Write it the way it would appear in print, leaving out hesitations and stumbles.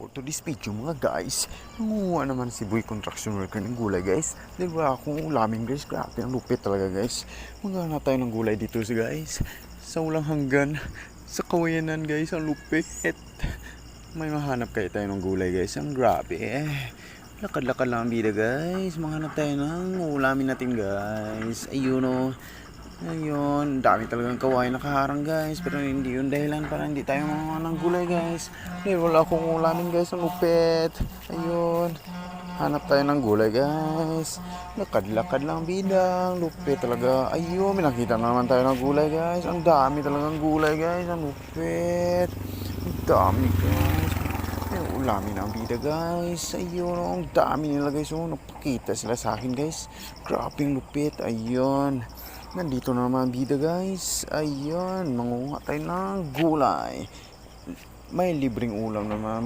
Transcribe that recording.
For today's video mga guys, nanguha naman si Boy construction worker ng gulay guys. Diba akong ulamin guys, grabe ang lupit talaga guys. Maghanap tayo ng gulay dito guys. Sa ulang hanggan, sa kawayanan guys, ang lupit. May mahanap kayo tayo ng gulay guys, ang grabe Lakad-lakad lang ang bida guys, maghanap tayo ng ulamin natin guys. Ayun o. Ayun, dami talagang kawain nakaharang guys. Pero hindi yun dahilan para hindi tayo mga ng gulay guys. Dahil wala akong ulamin guys, ang upet. Ayun, hanap tayo ng gulay guys. Lakad-lakad lang bidang, lupit talaga. Ayun, may nakita na naman tayo ng gulay guys. Ang dami talagang gulay guys, ang lupit. Ang dami guys. May ulamin ang bida guys. Ayun, ang dami nila guys. Oh, napakita sila sa akin guys. Grabe ang lupit. Ayun. Nandito na naman bida guys. Ayun, mangunga tayo ng gulay. May libreng ulam naman